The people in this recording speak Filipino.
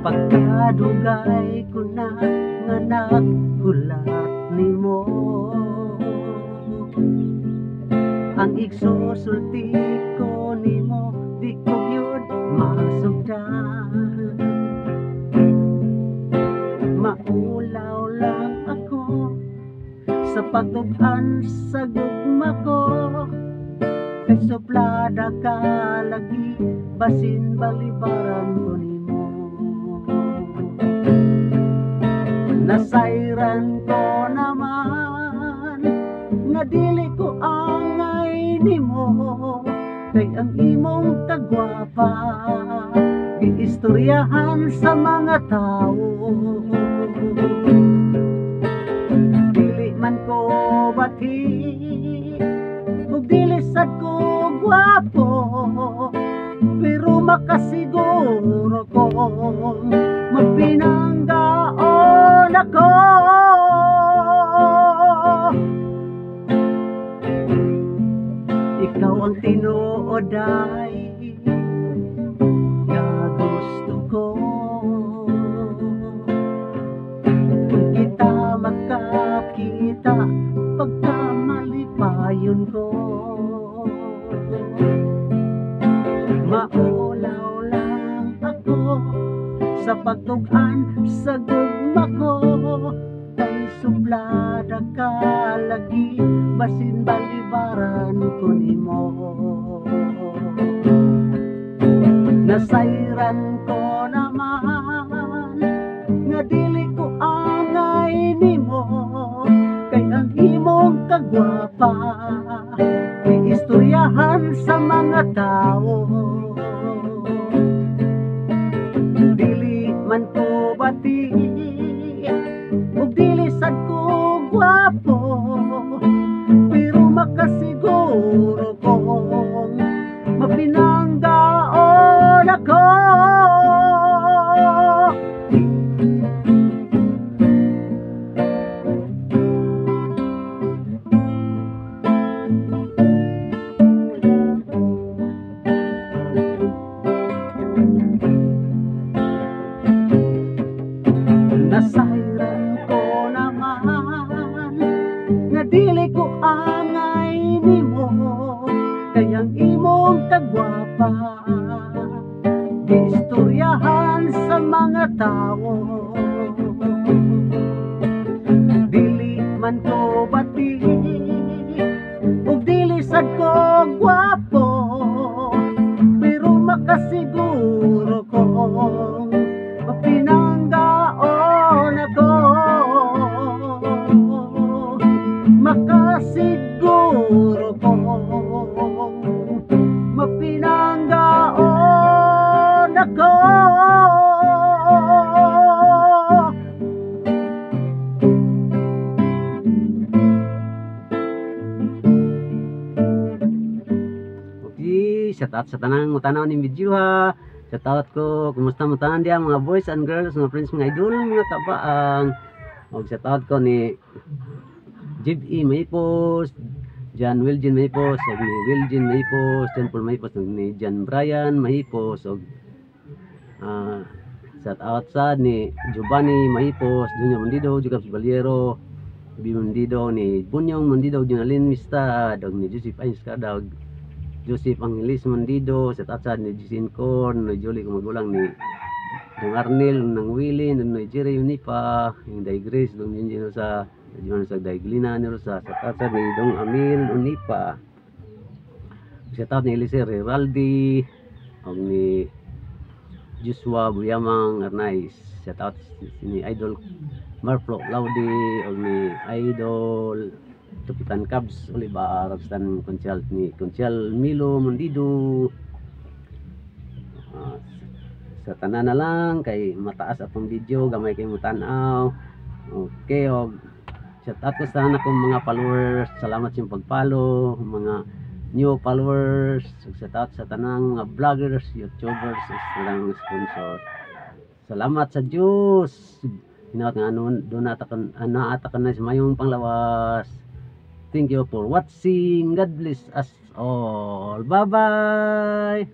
Pagkadugay ko na nga naghulat nimo, ang igsusulti ko nimo di ko gyud masugdan. Maulaw lang ako sa pagtug-an sa gugma ko, kay suplada ka lagi basin balibaran ko nimo. Nasayran ko naman nga dili ko angay nimo, kay ang imong kagwapa giistoryahan sa mga tao. Dili man ko bati ug dili sad ko gwapo, pero makasiguro kong magpinanggaon ako. Ikaw ang tinuoday nga gusto ko, kung kita magkakita pagkamalipayon ko. Maulaw lang ako sa pagtug-an sa gugma ko, kay suplada ka lagi basin balibaran ko nimo. Nasayran ko naman nga dili ko angay nimo, kay ang imong kagwapa giistoryahan sa mga tao. Dili man ko bati ug dili sad ko gwapo, pero makasiguro kong mapinanggaon ako. Nasayran ko naman nga dili ko angay nimo, kay ang imong kagwapa giistoryahan sa mga tao. Dili man ko bati ug dili sad ko gwapo, pero makasiguro kong mapinanggaon ako. Makasiguro kong mapinanggaon ako. Okay, shout out sa tanang mutanaw ni video ha. Shout out ko, kumusta mo tanan diya mga boys and girls, mga friends, mga idol, mga kabaang. Og shout out ko ni Jib E. Maypos, John Wilgin Maypos, og ni Wilgin Maypos, Temple Maypos, og ni John Brian Maypos, og shout out sa ni Giovanni Maypos, Junior Mondido, Jacob Baliero, B. Mondido, ni Bunyong Mondido, Junalin Mista, og ni Joseph Ainscada, og Joseph Angelis Mondido, shout out sa ni Jisin Corn, ni Jolie Kumagulang, ni Dong Arnel, ng Willy, ni Jerry Unipa, yung Day Grace, Dong Yunjino sa Daiglina, ni Rosa, shout out sa ni Dong Amil Unipa, shout out ni Elise Reraldi, og ni Joshua Buyamang Arnaiz, shout out ni Idol Marflo Laudi, og ni Idol Tupitan Cubs Oliva, Rogstan Conchal ni Conchal Milo Mondido. Sa tanan na lang kay mataas atong video, gamay kay mo tan-aw. Okay, og shout out ko sa akong mga followers, salamat sa pag-follow, mga new followers, shout out sa tanang mga vloggers, youtubers, silang sponsor. Salamat sa Diyos. Hinaut nga ano, doon naatakan na sa mayong panglawas. Thank you for watching. God bless us all. Bye bye.